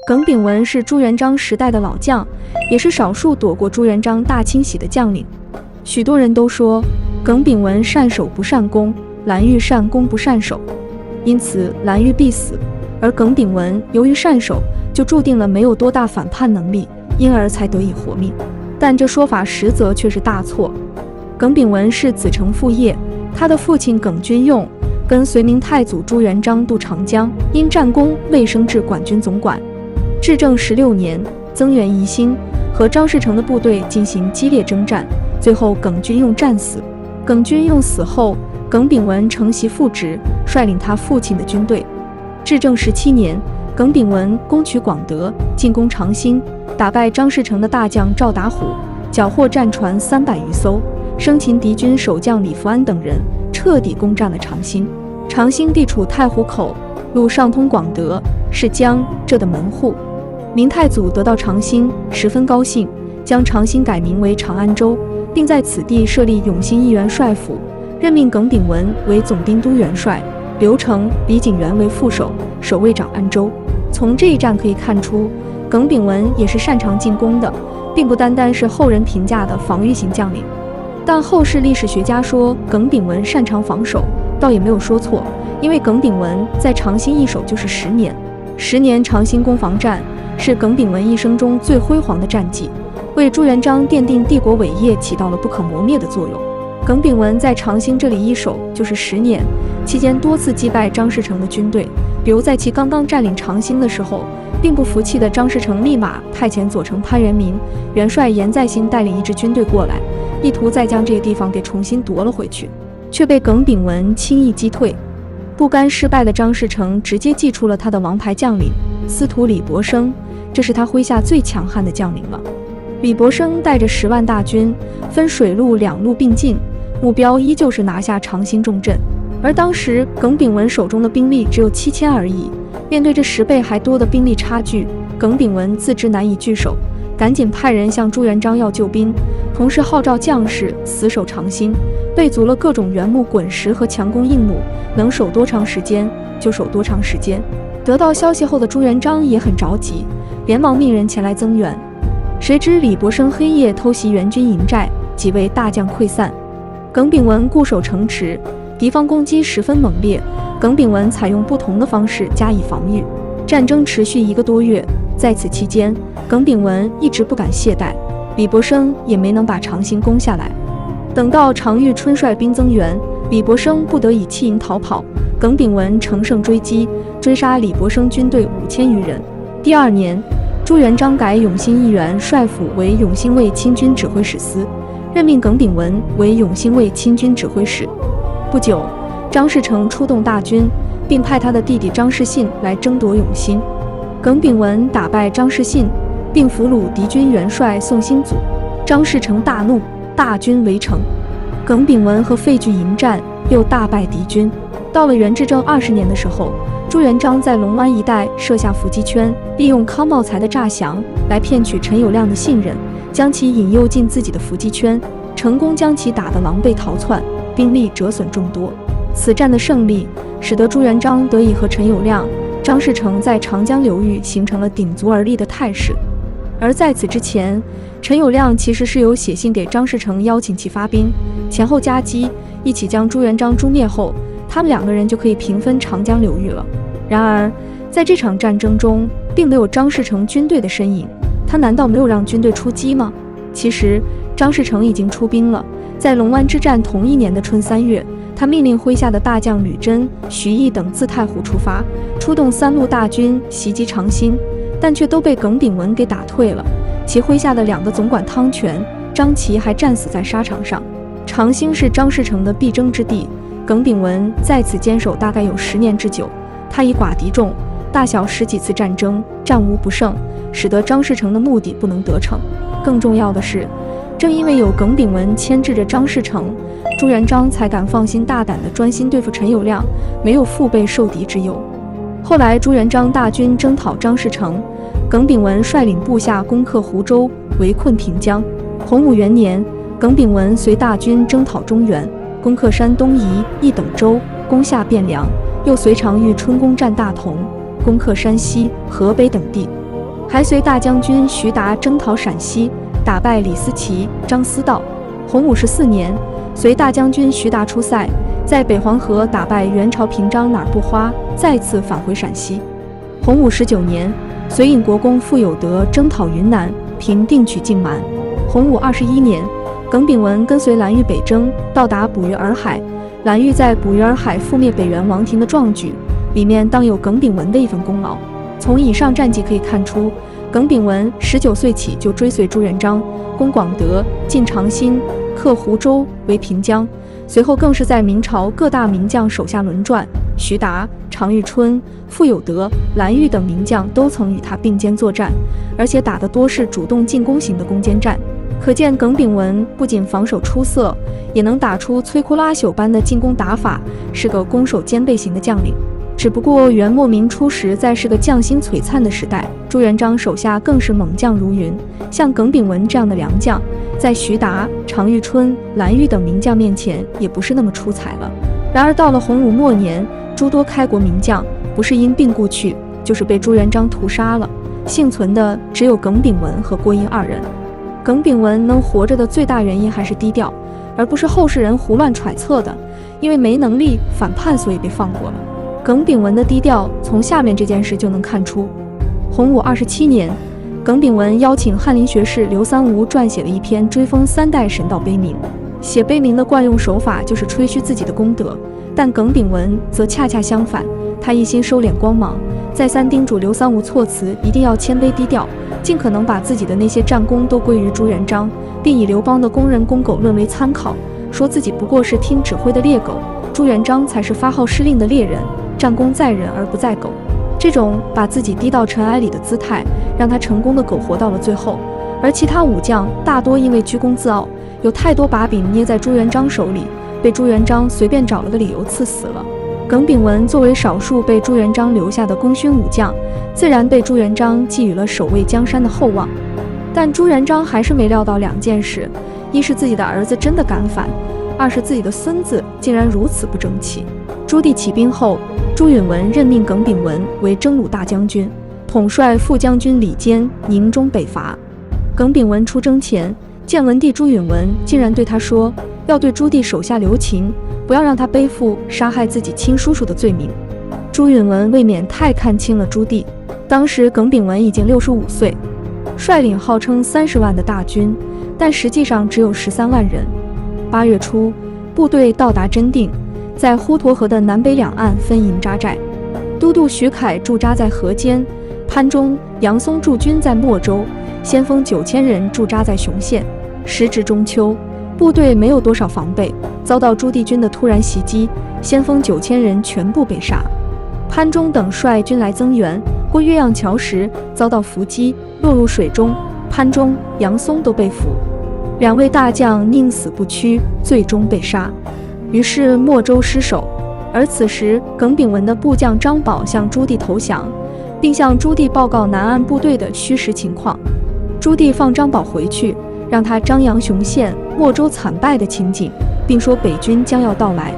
耿炳文是朱元璋时代的老将，也是少数躲过朱元璋大清洗的将领。许多人都说耿炳文善守不善攻，蓝玉善攻不善守，因此蓝玉必死。而耿炳文由于善守，就注定了没有多大反叛能力，因而才得以活命。但这说法实则却是大错。耿炳文是子承父业，他的父亲耿君用跟隋明太祖朱元璋渡长江，因战功未升至管军总管。至正16年，增援宜兴，和张士诚的部队进行激烈征战，最后耿君用战死。耿君用死后，耿炳文承袭父职，率领他父亲的军队。至正17年，耿炳文攻取广德，进攻长兴，打败张士诚的大将赵达虎，缴获战船300余艘，生擒敌军守将李福安等人，彻底攻占了长兴。长兴地处太湖口，路上通广德，是江浙的门户。明太祖得到长兴，十分高兴，将长兴改名为长安州，并在此地设立永兴一元帅府，任命耿炳文为总兵都元帅，刘成、李景元为副手，守卫长安州。从这一战可以看出，耿炳文也是擅长进攻的，并不单单是后人评价的防御型将领。但后世历史学家说耿炳文擅长防守，倒也没有说错，因为耿炳文在长兴一守就是10年，10年长兴攻防战是耿炳文一生中最辉煌的战绩，为朱元璋奠定帝国伟业起到了不可磨灭的作用。耿炳文在长兴这里一守就是10年，期间多次击败张士诚的军队，比如在其刚刚占领长兴的时候，并不服气的张士诚立马派遣左丞潘元明、元帅严再兴带领一支军队过来，意图再将这个地方给重新夺了回去，却被耿炳文轻易击退。不甘失败的张士诚直接祭出了他的王牌将领司徒李伯升，这是他麾下最强悍的将领了。李伯升带着10万大军，分水陆2路并进，目标依旧是拿下长兴重镇。而当时耿炳文手中的兵力只有7000而已，面对这10倍还多的兵力差距，耿炳文自知难以拒守，赶紧派人向朱元璋要救兵，同时号召将士死守长兴，备足了各种原木滚石和强弓硬弩，能守多长时间就守多长时间。得到消息后的朱元璋也很着急，连忙命人前来增援。谁知李伯升黑夜偷袭援军营寨，几位大将溃散。耿炳文固守城池，敌方攻击十分猛烈，耿炳文采用不同的方式加以防御。战争持续1个多月，在此期间，耿炳文一直不敢懈怠，李伯升也没能把长兴攻下来。等到常遇春率兵增援，李伯升不得已弃营逃跑，耿炳文乘胜追击，追杀李伯升军队5000余人。第2年，朱元璋改永兴一元帅府为永兴卫亲军指挥使司，任命耿炳文为永兴卫亲军指挥使。不久，张士诚出动大军，并派他的弟弟张士信来争夺永兴。耿炳文打败张士信，并俘虏敌军元帅宋兴祖。张士诚大怒，大军围城。耿炳文和废聚营战，又大败敌军。到了元至正20年的时候，朱元璋在龙湾一带设下伏击圈，利用康茂才的诈降来骗取陈友谅的信任，将其引诱进自己的伏击圈，成功将其打得狼狈逃窜，兵力折损众多。此战的胜利使得朱元璋得以和陈友谅、张士诚在长江流域形成了鼎足而立的态势。而在此之前，陈友谅其实是有写信给张士诚邀请其发兵，前后夹击，一起将朱元璋诛灭后，他们2个人就可以平分长江流域了。然而在这场战争中，并没有张士诚军队的身影，他难道没有让军队出击吗？其实张士诚已经出兵了。在龙湾之战同一年的春3月，他命令麾下的大将吕真、徐毅等自太湖出发，出动3路大军袭击长兴，但却都被耿炳文给打退了。其麾下的2个总管汤泉、张齐还战死在沙场上。长兴是张士诚的必争之地，耿炳文在此坚守大概有10年之久。他以寡敌众，大小10几次战争战无不胜，使得张士诚的目的不能得逞。更重要的是，正因为有耿炳文牵制着张士诚，朱元璋才敢放心大胆地专心对付陈友谅，没有腹背受敌之忧。后来朱元璋大军征讨张士诚，耿炳文率领部下攻克湖州，围困平江。洪武元年，耿炳文随大军征讨中原，攻克山东夷、一等州，攻下汴梁，又随常遇春攻占大同，攻克山西、河北等地。还随大将军徐达征讨陕西，打败李思齐、张思道。洪武14年，随大将军徐达出塞，在北黄河打败元朝平章哪儿不花，再次返回陕西。洪武19年，随尹国公傅有德征讨云南，平定曲靖蛮。洪武21年，耿炳文跟随蓝玉北征，到达捕鱼洱海。蓝玉在捕鱼洱海覆灭北元王庭的壮举，里面当有耿炳文的一份功劳。从以上战绩可以看出，耿炳文19岁起就追随朱元璋，攻广德，进长兴，克湖州为平江。随后更是在明朝各大名将手下轮转，徐达、常遇春、傅有德、蓝玉等名将都曾与他并肩作战，而且打的多是主动进攻型的攻坚战。可见耿炳文不仅防守出色，也能打出摧枯拉朽般的进攻打法，是个攻守兼备型的将领。只不过元末明初时在是个将星璀璨的时代，朱元璋手下更是猛将如云，像耿炳文这样的良将，在徐达、常遇春、蓝玉等名将面前也不是那么出彩了。然而到了洪武末年，诸多开国名将不是因病故去，就是被朱元璋屠杀了，幸存的只有耿炳文和郭英二人。耿炳文能活着的最大原因还是低调，而不是后世人胡乱揣测的，因为没能力反叛所以被放过了。耿炳文的低调从下面这件事就能看出。洪武27年，耿炳文邀请翰林学士刘三吴撰写了一篇追封3代神道碑铭。写碑铭的惯用手法就是吹嘘自己的功德，但耿炳文则恰恰相反，他一心收敛光芒，再三叮嘱刘三吴措辞一定要谦卑低调，尽可能把自己的那些战功都归于朱元璋，并以刘邦的工人公狗论为参考，说自己不过是听指挥的猎狗，朱元璋才是发号施令的猎人，战功在人而不在狗。这种把自己低到尘埃里的姿态，让他成功的苟活到了最后。而其他武将大多因为居功自傲，有太多把柄捏在朱元璋手里，被朱元璋随便找了个理由赐死了。耿炳文作为少数被朱元璋留下的功勋武将，自然被朱元璋寄予了守卫江山的厚望。但朱元璋还是没料到2件事：一是自己的儿子真的敢反，二是自己的孙子竟然如此不争气。朱棣起兵后，朱允文任命耿炳文为征虏大将军，统帅副将军李坚宁中北伐。耿炳文出征前，建文帝朱允文竟然对他说，要对朱棣手下留情，不要让他背负杀害自己亲叔叔的罪名。朱允文未免太看轻了朱棣。当时耿炳文已经65岁，率领号称30万的大军，但实际上只有13万人。8月初，部队到达真定，在滹沱河的南北两岸分营扎寨。都督徐凯驻扎在河间，潘忠、杨松驻军在莫州，先锋9000人驻扎在雄县。时值中秋，部队没有多少防备，遭到朱棣军的突然袭击，先锋9000人全部被杀。潘忠等率军来增援，过岳阳桥时遭到伏击，落入水中，潘忠、杨松都被俘，2位大将宁死不屈，最终被杀。于是莫州失守。而此时耿炳文的部将张宝向朱棣投降，并向朱棣报告南岸部队的虚实情况。朱棣放张宝回去，让他张扬雄县、莫州惨败的情景，并说北军将要到来。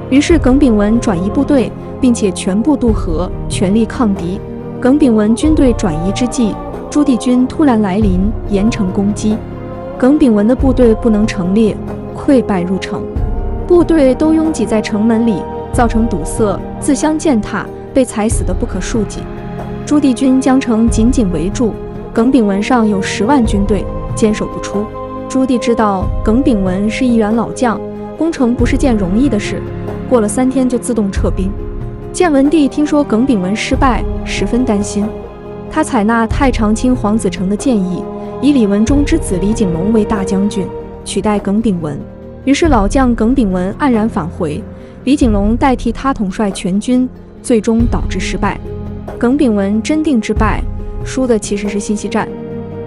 于是耿炳文转移部队，并且全部渡河，全力抗敌。耿炳文军队转移之际，朱棣军突然来临，严城攻击。耿炳文的部队不能成列，溃败入城，部队都拥挤在城门里，造成堵塞，自相践踏，被踩死的不可数计。朱棣军将城紧紧围住，耿炳文上有10万军队，坚守不出。朱棣知道耿炳文是一员老将，攻城不是件容易的事，过了3天就自动撤兵。建文帝听说耿炳文失败，十分担心，他采纳太常卿黄子成的建议，以李文忠之子李景龙为大将军，取代耿炳文。于是老将耿炳文黯然返回，李景龙代替他统帅全军，最终导致失败。耿炳文真定之败，输的其实是信息战。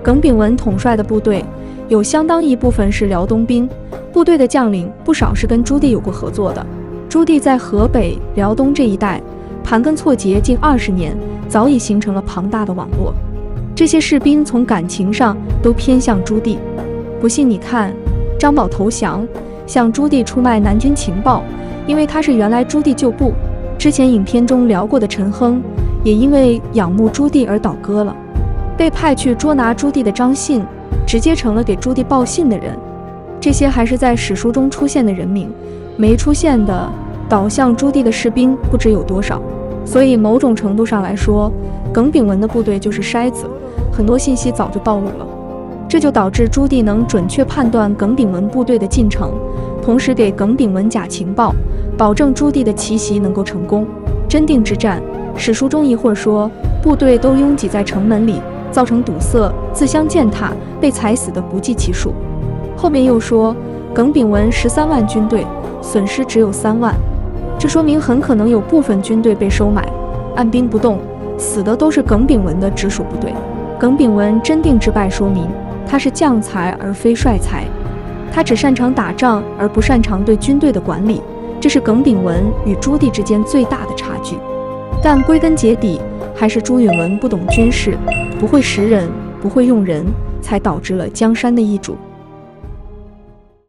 耿炳文统帅的部队有相当一部分是辽东兵，部队的将领不少是跟朱棣有过合作的。朱棣在河北、辽东这一带盘根错节近20年，早已形成了庞大的网络。这些士兵从感情上都偏向朱棣。不信你看，张宝投降，向朱棣出卖南军情报，因为他是原来朱棣旧部。之前影片中聊过的陈亨，也因为仰慕朱棣而倒戈了。被派去捉拿朱棣的张信，直接成了给朱棣报信的人。这些还是在史书中出现的人名，没出现的倒向朱棣的士兵不知有多少。所以某种程度上来说，耿炳文的部队就是筛子，很多信息早就暴露了。这就导致朱棣能准确判断耿炳文部队的进程，同时给耿炳文假情报，保证朱棣的奇袭能够成功。真定之战，史书中一会儿说部队都拥挤在城门里，造成堵塞，自相践踏，被踩死的不计其数。后面又说耿炳文13万军队，损失只有3万，这说明很可能有部分军队被收买，按兵不动，死的都是耿炳文的直属部队。耿炳文真定之败说明他是将才而非帅才，他只擅长打仗而不擅长对军队的管理，这是耿炳文与朱棣之间最大的差距。但归根结底还是朱允炆不懂军事，不会识人，不会用人，才导致了江山的易主。